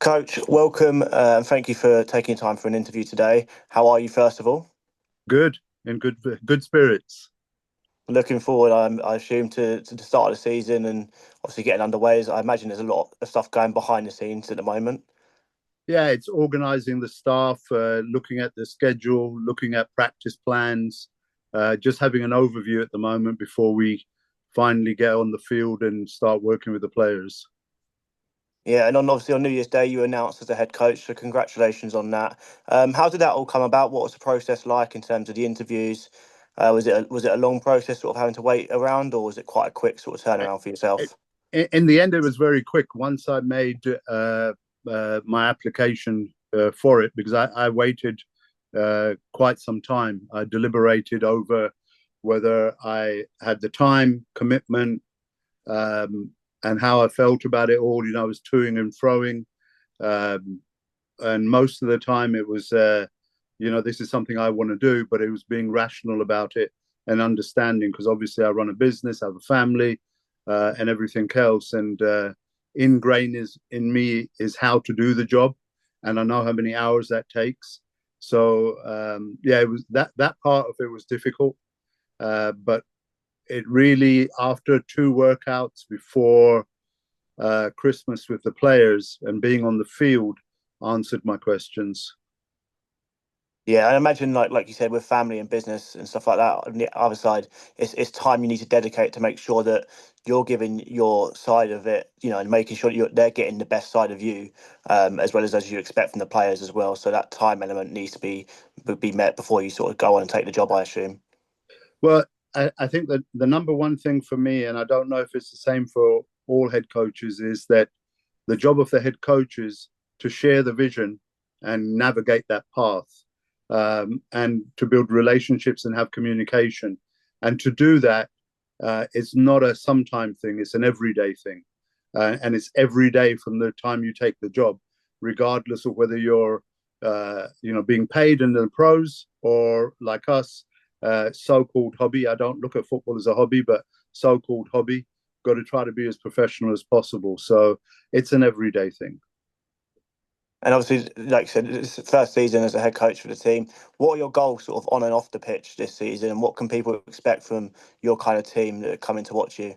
Coach, welcome and thank you for taking time for an interview today. How are you, first of all? Good, in good spirits. Looking forward, I assume, to the start of the season and obviously getting underway. As I imagine there's a lot of stuff going behind the scenes at the moment. Yeah, it's organising the staff, looking at the schedule, looking at practice plans, just having an overview at the moment before we finally get on the field and start working with the players. Yeah, and obviously on New Year's Day you were announced as the head coach, so congratulations on that. How did that all come about? What was the process like in terms of the interviews? Was it a long process, sort of having to wait around, or was it quite a quick sort of turnaround for yourself? In the end, it was very quick. Once I made my application for it, because I waited quite some time. I deliberated over whether I had the time, commitment, and how I felt about it all. I was toing and froing, um, and most of the time it was, this is something I want to do, but it was being rational about it and understanding, because obviously I run a business, I have a family, and everything else, and ingrained in me is how to do the job, and I know how many hours that takes. So yeah, it was that part of it was difficult, but it really, after two workouts before Christmas with the players and being on the field, answered my questions. Yeah, I imagine like you said, with family and business and stuff like that. On the other side, it's time you need to dedicate to make sure that you're giving your side of it, and making sure that they're getting the best side of you, as well as you expect from the players as well. So that time element needs to be met before you sort of go on and take the job, I assume. Well, I think that the number one thing for me, and I don't know if it's the same for all head coaches, is that the job of the head coach is to share the vision and navigate that path, and to build relationships and have communication. And to do that, it's not a sometime thing, it's an everyday thing. And it's every day from the time you take the job, regardless of whether you're being paid in the pros or like us, so-called hobby. I don't look at football as a hobby, but so-called hobby. Got to try to be as professional as possible. So it's an everyday thing. And obviously, like you said, it's the first season as a head coach for the team. What are your goals sort of on and off the pitch this season, and what can people expect from your kind of team that are coming to watch you?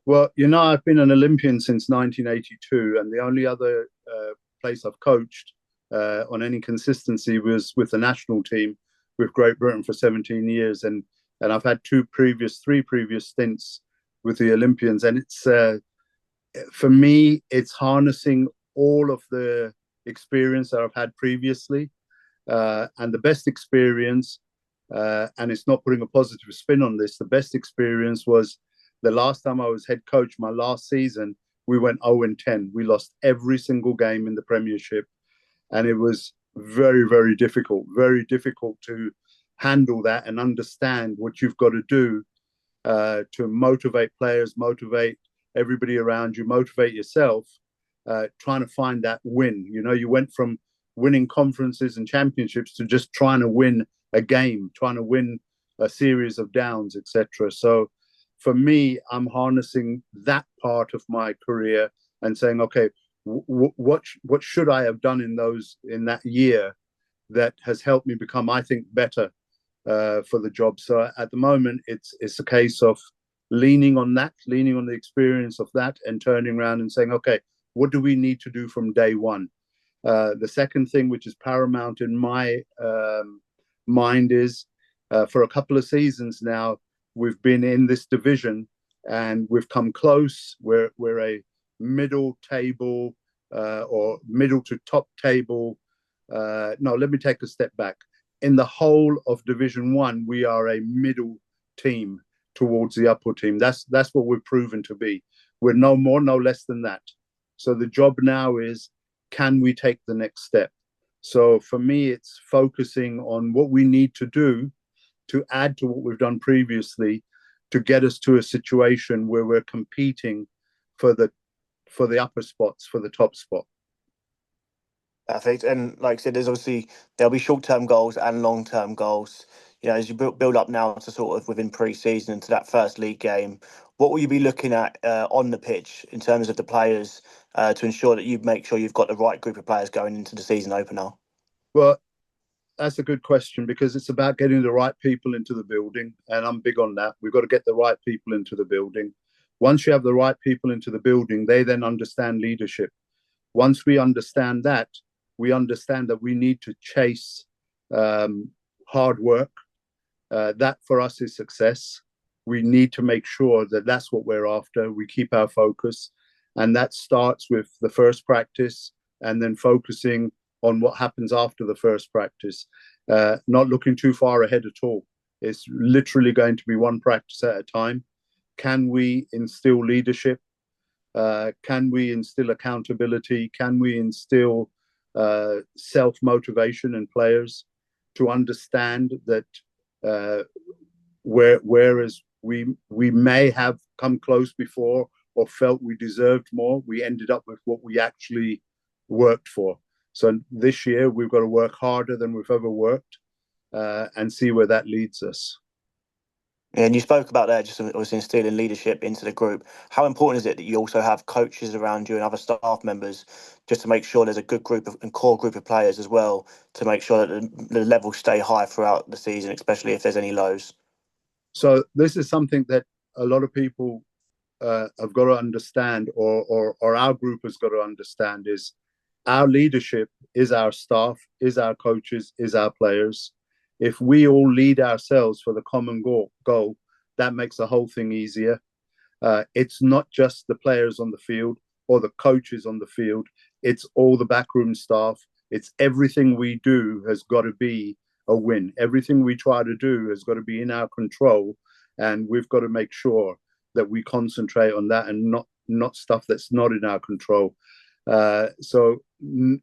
Well, I've been an Olympian since 1982, and the only other place I've coached on any consistency was with the national team with Great Britain for 17 years, and I've had three previous stints with the Olympians, and it's for me, it's harnessing all of the experience that I've had previously, and the best experience, and it's not putting a positive spin on this. The best experience was the last time I was head coach, my last season. We went 0-10. We lost every single game in the Premiership, and it was very difficult to handle that and understand what you've got to do to motivate players, motivate everybody around you, motivate yourself, trying to find that win. You went from winning conferences and championships to just trying to win a game, trying to win a series of downs, etc. So for me, I'm harnessing that part of my career and saying, okay, what should I have done in that year that has helped me become, I think, better for the job. So at the moment, it's a case of leaning on the experience of that, and turning around and saying, okay, what do we need to do from day one? The second thing, which is paramount in my mind, is for a couple of seasons now, we've been in this division and we've come close. We're a middle table or middle to top table. No, let me take a step back. In the whole of Division One, we are a middle team towards the upper team. That's what we've proven to be. We're no more, no less than that. So the job now is, can we take the next step? So for me, it's focusing on what we need to do to add to what we've done previously to get us to a situation where we're competing for the upper spots, for the top spot. Perfect. And like I said, there'll be short-term goals and long-term goals. As you build up now to sort of within pre-season into that first league game, what will you be looking at on the pitch in terms of the players to ensure that you make sure you've got the right group of players going into the season opener? Well, that's a good question because it's about getting the right people into the building, and I'm big on that. We've got to get the right people into the building. Once you have the right people into the building, they then understand leadership. Once we understand that, we understand that we need to chase hard work. That for us is success. We need to make sure that that's what we're after. We keep our focus, and that starts with the first practice and then focusing on what happens after the first practice, not looking too far ahead at all. It's literally going to be one practice at a time. Can we instill leadership? Can we instill accountability? Can we instill self-motivation in players to understand that whereas we may have come close before or felt we deserved more, we ended up with what we actually worked for. So this year we've got to work harder than we've ever worked and see where that leads us. And you spoke about that, just obviously instilling leadership into the group. How important is it that you also have coaches around you and other staff members, just to make sure there's a good group of and core group of players as well, to make sure that the levels stay high throughout the season, especially if there's any lows? So this is something that a lot of people have got to understand, or our group has got to understand, is our leadership is our staff, is our coaches, is our players. If we all lead ourselves for the common goal, that makes the whole thing easier. It's not just the players on the field or the coaches on the field. It's all the backroom staff. It's everything we do has got to be a win. Everything we try to do has got to be in our control, and we've got to make sure that we concentrate on that and not stuff that's not in our control. So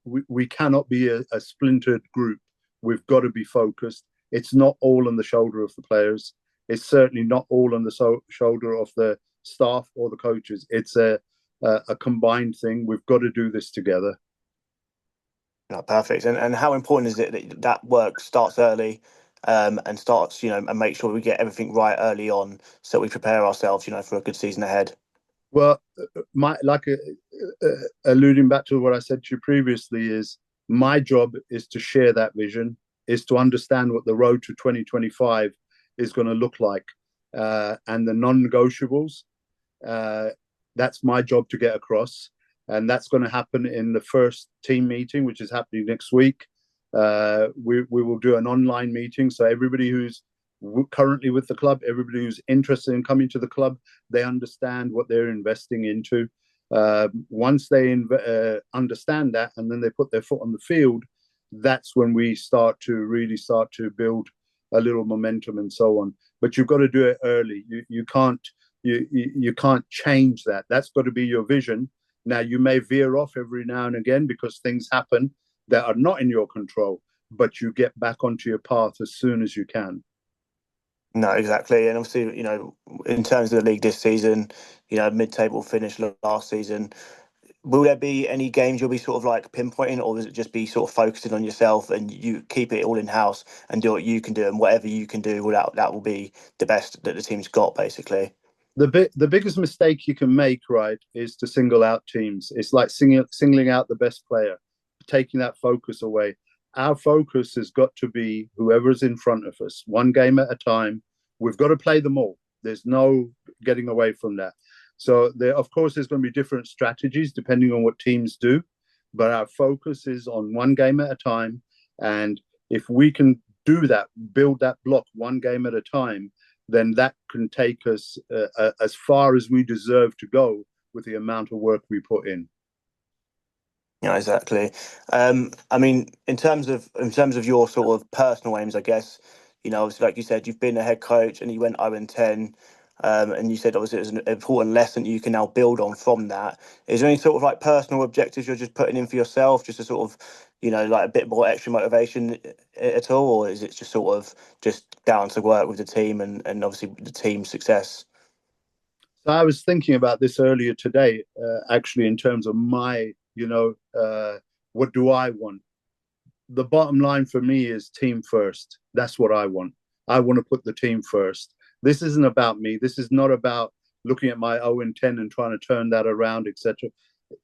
we cannot be a splintered group. We've got to be focused. It's not all on the shoulder of the players. It's certainly not all on the shoulder of the staff or the coaches. It's a combined thing. We've got to do this together. No, perfect. And how important is it that that work starts early, and starts, and make sure we get everything right early on, so we prepare ourselves, for a good season ahead? Well, alluding back to what I said to you previously, is my job is to share that vision, is to understand what the road to 2025 is going to look like, and the non-negotiables. That's my job to get across, and that's going to happen in the first team meeting, which is happening next week. We will do an online meeting, so everybody who's currently with the club, everybody who's interested in coming to the club, they understand what they're investing into. Once they understand that, and then they put their foot on the field, that's when we really start to build a little momentum and so on. But you've got to do it early. You can't change that. That's got to be your vision. Now, you may veer off every now and again because things happen that are not in your control, but you get back onto your path as soon as you can. No, exactly. And obviously, in terms of the league this season, mid-table finish last season, will there be any games you'll be sort of like pinpointing, or will it just be sort of focusing on yourself and you keep it all in house and do what you can do, and whatever you can do, that will be the best that the team's got, basically? The biggest mistake you can make, right, is to single out teams. It's like singling out the best player, taking that focus away. Our focus has got to be whoever's in front of us, one game at a time. We've got to play them all. There's no getting away from that. So of course, there's going to be different strategies depending on what teams do, but our focus is on one game at a time. And if we can do that, build that block one game at a time, then that can take us as far as we deserve to go with the amount of work we put in. Yeah, exactly. I mean, in terms of your sort of personal aims, I guess, obviously, like you said, you've been a head coach and you went 0-10, and you said obviously it was an important lesson you can now build on from that. Is there any sort of like personal objectives you're just putting in for yourself, just to sort of, like a bit more extra motivation at all, or is it just sort of just down to work with the team and obviously the team's success? So I was thinking about this earlier today, actually, in terms of what do I want? The bottom line for me is team first. That's what I want. I want to put the team first. This isn't about me. This is not about looking at my 0-10 and trying to turn that around, etc.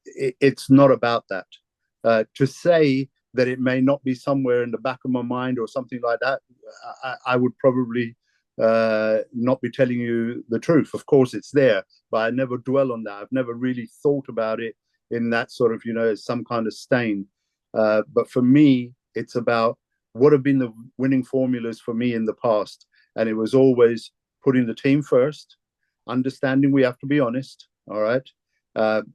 It's not about that. To say that it may not be somewhere in the back of my mind or something like that, I would probably not be telling you the truth. Of course, it's there, but I never dwell on that. I've never really thought about it in that sort of, as some kind of stain. But for me, it's about what have been the winning formulas for me in the past. And it was always putting the team first, understanding we have to be honest. All right.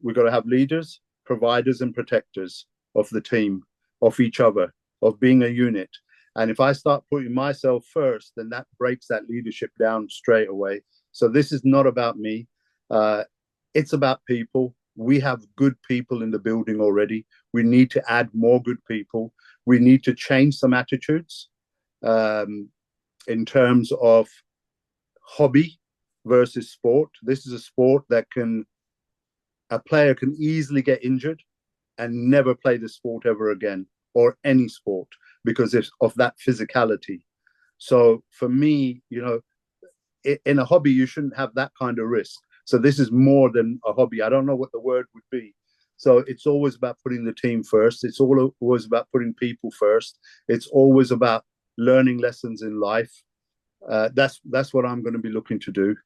We've got to have leaders, providers, and protectors of the team, of each other, of being a unit. And if I start putting myself first, then that breaks that leadership down straight away. So this is not about me. It's about people. We have good people in the building already. We need to add more good people. We need to change some attitudes in terms of hobby versus sport. This is a sport that a player can easily get injured and never play the sport ever again, or any sport, because of that physicality. So for me, in a hobby, you shouldn't have that kind of risk. So this is more than a hobby. I don't know what the word would be. So it's always about putting the team first. It's always about putting people first. It's always about learning lessons in life. That's what I'm going to be looking to do.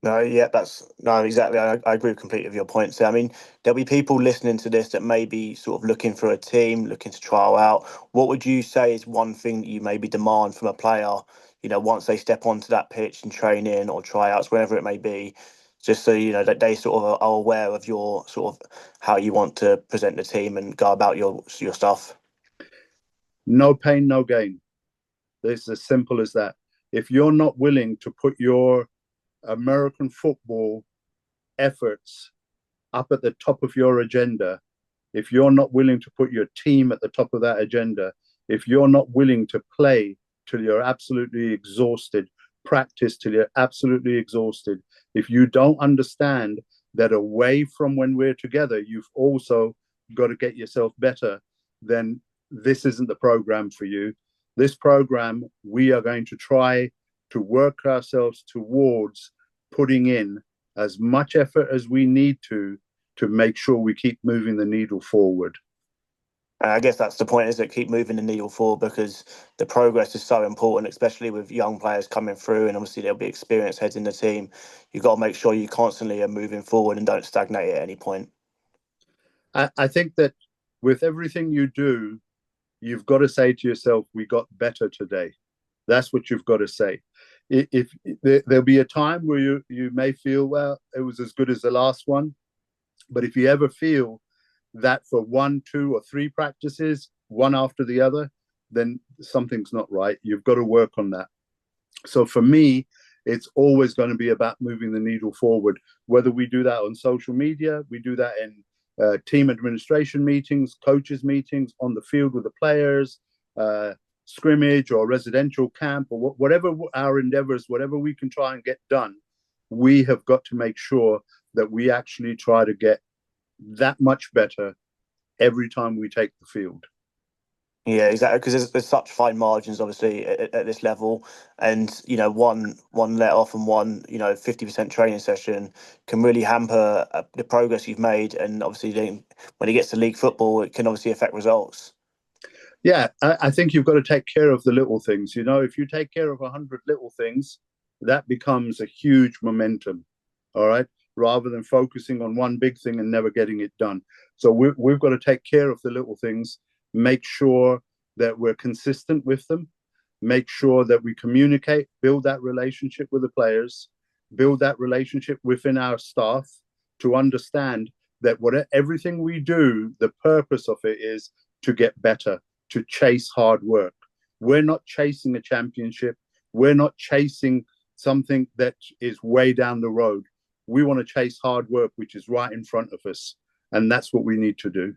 No, yeah, no, exactly. I agree completely with your points there. I mean, there'll be people listening to this that may be sort of looking for a team, looking to trial out. What would you say is one thing that you maybe demand from a player, once they step onto that pitch and train in or tryouts, wherever it may be, just so that they sort of are aware of your sort of how you want to present the team and go about your stuff? No pain, no gain. It's as simple as that. If you're not willing to put your American football efforts up at the top of your agenda, if you're not willing to put your team at the top of that agenda, if you're not willing to play till you're absolutely exhausted, practice till you're absolutely exhausted, if you don't understand that away from when we're together, you've also got to get yourself better, then this isn't the program for you. This program, we are going to try to work ourselves towards putting in as much effort as we need to make sure we keep moving the needle forward. I guess that's the point, is it? Keep moving the needle forward, because the progress is so important, especially with young players coming through, and obviously there'll be experienced heads in the team. You've got to make sure you constantly are moving forward and don't stagnate at any point. I think that with everything you do, you've got to say to yourself, we got better today. That's what you've got to say. If there'll be a time where you may feel, well, it was as good as the last one. But if you ever feel that for 1, 2, or 3 practices, one after the other, then something's not right. You've got to work on that. So for me, it's always going to be about moving the needle forward. Whether we do that on social media, we do that in team administration meetings, coaches meetings, on the field with the players, scrimmage or residential camp, or whatever our endeavors, whatever we can try and get done, we have got to make sure that we actually try to get that much better every time we take the field. Yeah, exactly. Because there's such fine margins, obviously, at this level, and one let off and one 50% training session can really hamper the progress you've made, and obviously then when it gets to league football, it can obviously affect results. Yeah, I think you've got to take care of the little things. If you take care of 100 little things, that becomes a huge momentum. All right, rather than focusing on one big thing and never getting it done. So we've got to take care of the little things, make sure that we're consistent with them, make sure that we communicate, build that relationship with the players, build that relationship within our staff, to understand that everything we do, the purpose of it is to get better, to chase hard work. We're not chasing a championship. We're not chasing something that is way down the road. We want to chase hard work, which is right in front of us. And that's what we need to do.